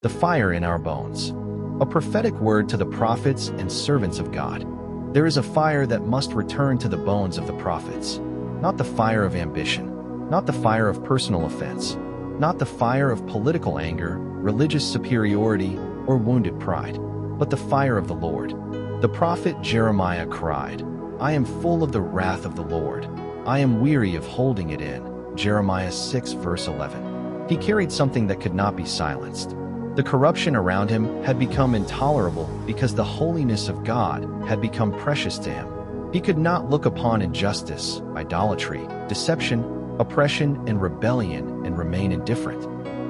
The fire in our bones. A prophetic word to the prophets and servants of God. There is a fire that must return to the bones of the prophets. Not the fire of ambition, not the fire of personal offense, not the fire of political anger, religious superiority, or wounded pride, but the fire of the Lord. The prophet Jeremiah cried, "I am full of the wrath of the Lord. I am weary of holding it in." Jeremiah 6 verse 11. He carried something that could not be silenced. The corruption around him had become intolerable because the holiness of God had become precious to him. He could not look upon injustice, idolatry, deception, oppression, and rebellion and remain indifferent.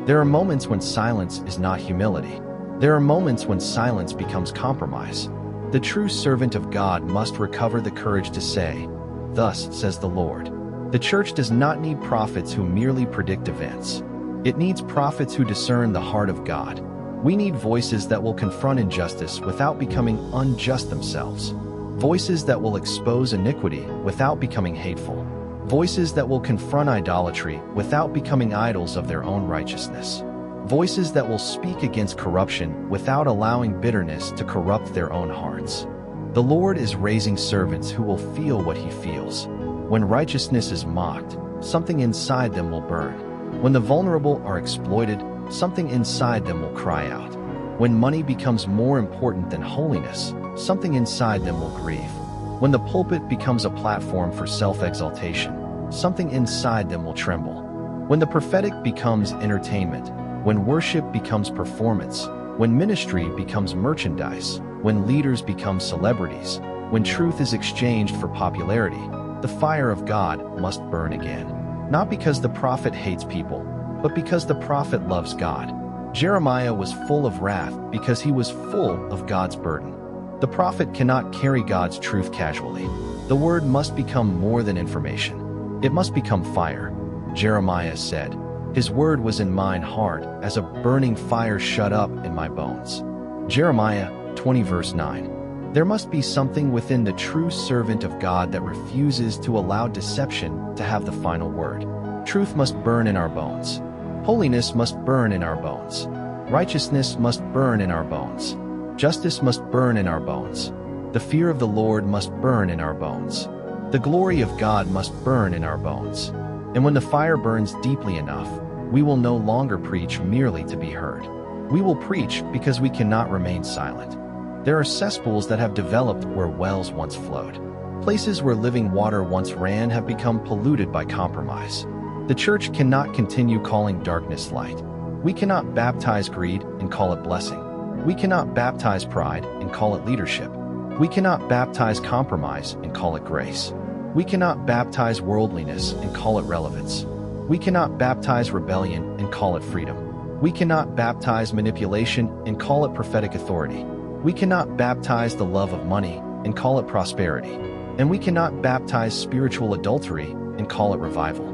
There are moments when silence is not humility. There are moments when silence becomes compromise. The true servant of God must recover the courage to say, "Thus says the Lord." The church does not need prophets who merely predict events. It needs prophets who discern the heart of God. We need voices that will confront injustice without becoming unjust themselves. Voices that will expose iniquity without becoming hateful. Voices that will confront idolatry without becoming idols of their own righteousness. Voices that will speak against corruption without allowing bitterness to corrupt their own hearts. The Lord is raising servants who will feel what he feels. When righteousness is mocked, something inside them will burn. When the vulnerable are exploited, something inside them will cry out. When money becomes more important than holiness, something inside them will grieve. When the pulpit becomes a platform for self-exaltation, something inside them will tremble. When the prophetic becomes entertainment, when worship becomes performance, when ministry becomes merchandise, when leaders become celebrities, when truth is exchanged for popularity, the fire of God must burn again. Not because the prophet hates people, but because the prophet loves God. Jeremiah was full of wrath because he was full of God's burden. The prophet cannot carry God's truth casually. The word must become more than information. It must become fire. Jeremiah said, "His word was in mine heart, as a burning fire shut up in my bones." Jeremiah 20 verse 9. There must be something within the true servant of God that refuses to allow deception to have the final word. Truth must burn in our bones. Holiness must burn in our bones. Righteousness must burn in our bones. Justice must burn in our bones. The fear of the Lord must burn in our bones. The glory of God must burn in our bones. And when the fire burns deeply enough, we will no longer preach merely to be heard. We will preach because we cannot remain silent. There are cesspools that have developed where wells once flowed. Places where living water once ran have become polluted by compromise. The church cannot continue calling darkness light. We cannot baptize greed and call it blessing. We cannot baptize pride and call it leadership. We cannot baptize compromise and call it grace. We cannot baptize worldliness and call it relevance. We cannot baptize rebellion and call it freedom. We cannot baptize manipulation and call it prophetic authority. We cannot baptize the love of money and call it prosperity. And we cannot baptize spiritual adultery and call it revival.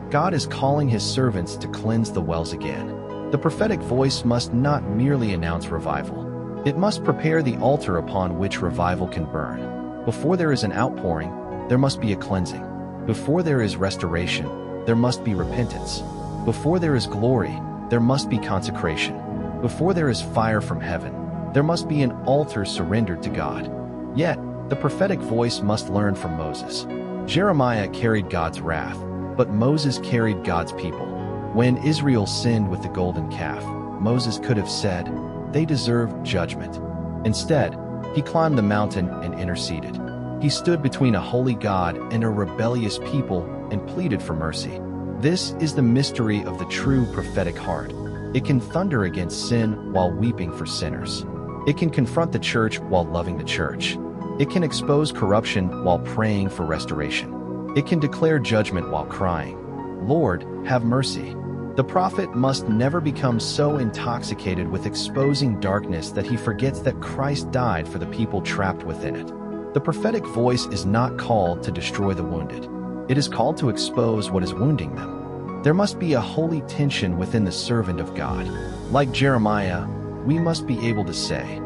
God is calling his servants to cleanse the wells again. The prophetic voice must not merely announce revival. It must prepare the altar upon which revival can burn. Before there is an outpouring, there must be a cleansing. Before there is restoration, there must be repentance. Before there is glory, there must be consecration. Before there is fire from heaven, there must be an altar surrendered to God. Yet, the prophetic voice must learn from Moses. Jeremiah carried God's wrath, but Moses carried God's people. When Israel sinned with the golden calf, Moses could have said, "They deserve judgment." Instead, he climbed the mountain and interceded. He stood between a holy God and a rebellious people and pleaded for mercy. This is the mystery of the true prophetic heart. It can thunder against sin while weeping for sinners. It can confront the church while loving the church. It can expose corruption while praying for restoration. It can declare judgment while crying, "Lord, have mercy." The prophet must never become so intoxicated with exposing darkness that he forgets that Christ died for the people trapped within it. The prophetic voice is not called to destroy the wounded. It is called to expose what is wounding them. There must be a holy tension within the servant of God. Like Jeremiah, we must be able to say,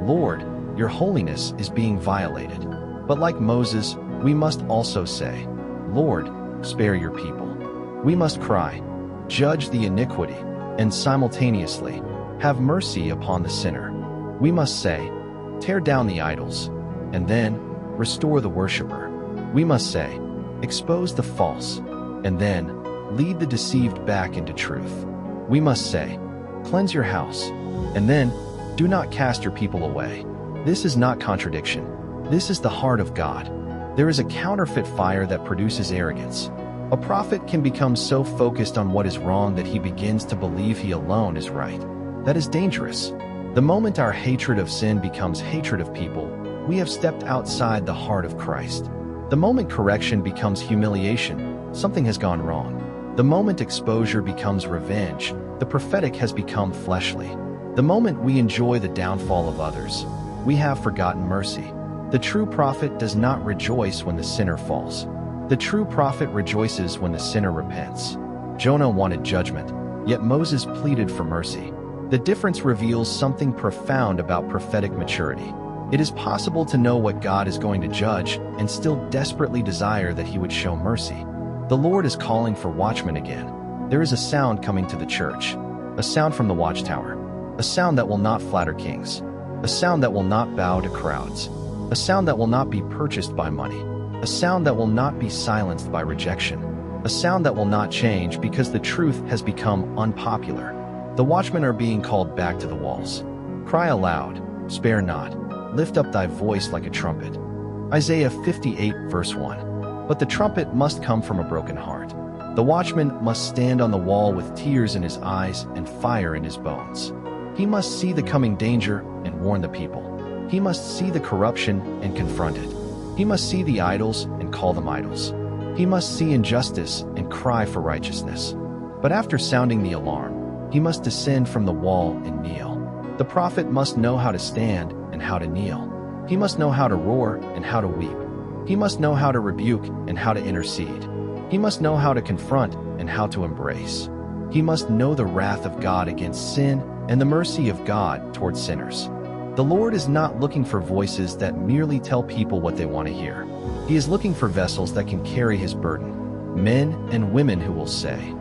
"Lord, your holiness is being violated." But like Moses, we must also say, "Lord, spare your people." We must cry, "Judge the iniquity," and simultaneously have mercy upon the sinner. We must say, tear down the idols, and then restore the worshiper. We must say, expose the false, and then lead the deceived back into truth. We must say, cleanse your house, and then do not cast your people away. This is not contradiction. This is the heart of God. There is a counterfeit fire that produces arrogance. A prophet can become so focused on what is wrong that he begins to believe he alone is right. That is dangerous. The moment our hatred of sin becomes hatred of people, we have stepped outside the heart of Christ. The moment correction becomes humiliation, something has gone wrong. The moment exposure becomes revenge, the prophetic has become fleshly. The moment we enjoy the downfall of others, we have forgotten mercy. The true prophet does not rejoice when the sinner falls. The true prophet rejoices when the sinner repents. Jonah wanted judgment, yet Moses pleaded for mercy. The difference reveals something profound about prophetic maturity. It is possible to know what God is going to judge and still desperately desire that he would show mercy. The Lord is calling for watchmen again. There is a sound coming to the church, a sound from the watchtower, a sound that will not flatter kings, a sound that will not bow to crowds, a sound that will not be purchased by money, a sound that will not be silenced by rejection, a sound that will not change because the truth has become unpopular. The watchmen are being called back to the walls. Cry aloud, spare not, lift up thy voice like a trumpet. Isaiah 58 verse 1. But the trumpet must come from a broken heart. The watchman must stand on the wall with tears in his eyes and fire in his bones. He must see the coming danger and warn the people. He must see the corruption and confront it. He must see the idols and call them idols. He must see injustice and cry for righteousness. But after sounding the alarm, he must descend from the wall and kneel. The prophet must know how to stand and how to kneel. He must know how to roar and how to weep. He must know how to rebuke and how to intercede. He must know how to confront and how to embrace. He must know the wrath of God against sin and the mercy of God toward sinners. The Lord is not looking for voices that merely tell people what they want to hear. He is looking for vessels that can carry his burden, men and women who will say,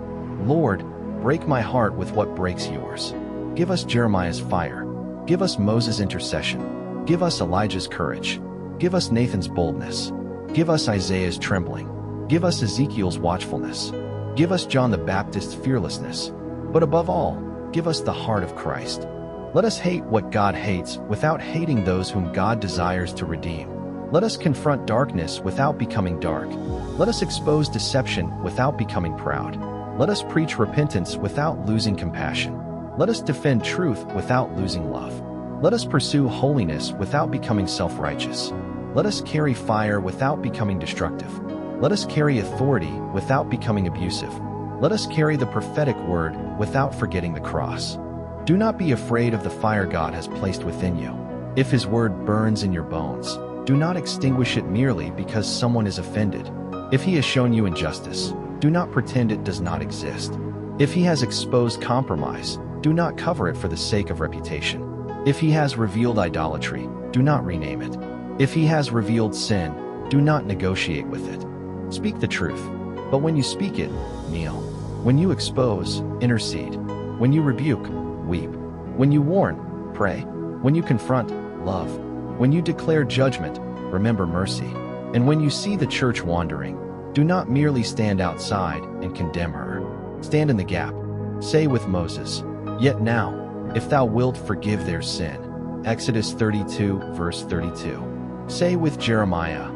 Lord, break my heart with what breaks yours. Give us Jeremiah's fire. Give us Moses' intercession. Give us Elijah's courage. Give us Nathan's boldness. Give us Isaiah's trembling. Give us Ezekiel's watchfulness. Give us John the Baptist's fearlessness. But above all, give us the heart of Christ. Let us hate what God hates without hating those whom God desires to redeem. Let us confront darkness without becoming dark. Let us expose deception without becoming proud. Let us preach repentance without losing compassion. Let us defend truth without losing love. Let us pursue holiness without becoming self-righteous. Let us carry fire without becoming destructive. Let us carry authority without becoming abusive. Let us carry the prophetic word without forgetting the cross. Do not be afraid of the fire God has placed within you. If his word burns in your bones, do not extinguish it merely because someone is offended. If he has shown you injustice, do not pretend it does not exist. If he has exposed compromise, do not cover it for the sake of reputation. If he has revealed idolatry, do not rename it. If he has revealed sin, do not negotiate with it. Speak the truth, but when you speak it, kneel. When you expose, intercede. When you rebuke, weep. When you warn, pray. When you confront, love. When you declare judgment, remember mercy. And when you see the church wandering, do not merely stand outside and condemn her. Stand in the gap. Say with Moses, Yet now, if thou wilt forgive their sin. Exodus 32, verse 32. Say with Jeremiah,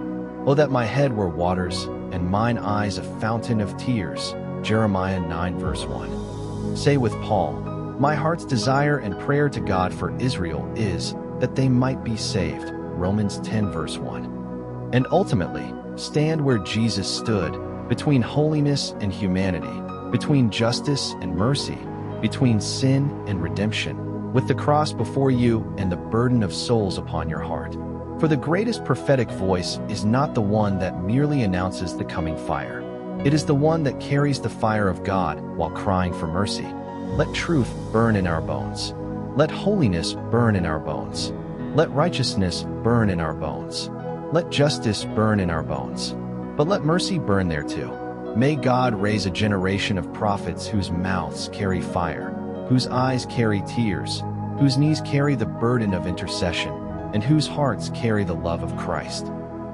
O that my head were waters, and mine eyes a fountain of tears. Jeremiah 9, verse 1. Say with Paul, My heart's desire and prayer to God for Israel is that they might be saved. Romans 10, verse 1. And ultimately, stand where Jesus stood, between holiness and humanity, between justice and mercy, between sin and redemption, with the cross before you and the burden of souls upon your heart. For the greatest prophetic voice is not the one that merely announces the coming fire. It is the one that carries the fire of God while crying for mercy. Let truth burn in our bones. Let holiness burn in our bones. Let righteousness burn in our bones. Let justice burn in our bones. But let mercy burn there too. May God raise a generation of prophets whose mouths carry fire, whose eyes carry tears, whose knees carry the burden of intercession, and whose hearts carry the love of Christ.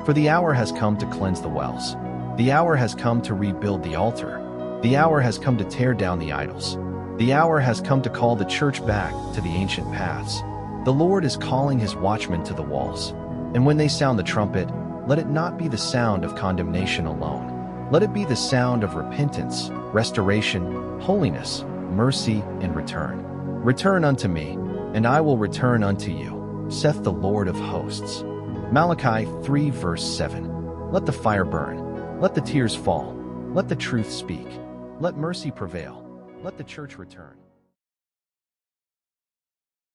For the hour has come to cleanse the wells. The hour has come to rebuild the altar. The hour has come to tear down the idols. The hour has come to call the church back to the ancient paths. The Lord is calling his watchmen to the walls. And when they sound the trumpet, let it not be the sound of condemnation alone. Let it be the sound of repentance, restoration, holiness, mercy, and return. Return unto me, and I will return unto you, saith the Lord of hosts. Malachi 3 verse 7. Let the fire burn. Let the tears fall. Let the truth speak. Let mercy prevail. Let the church return.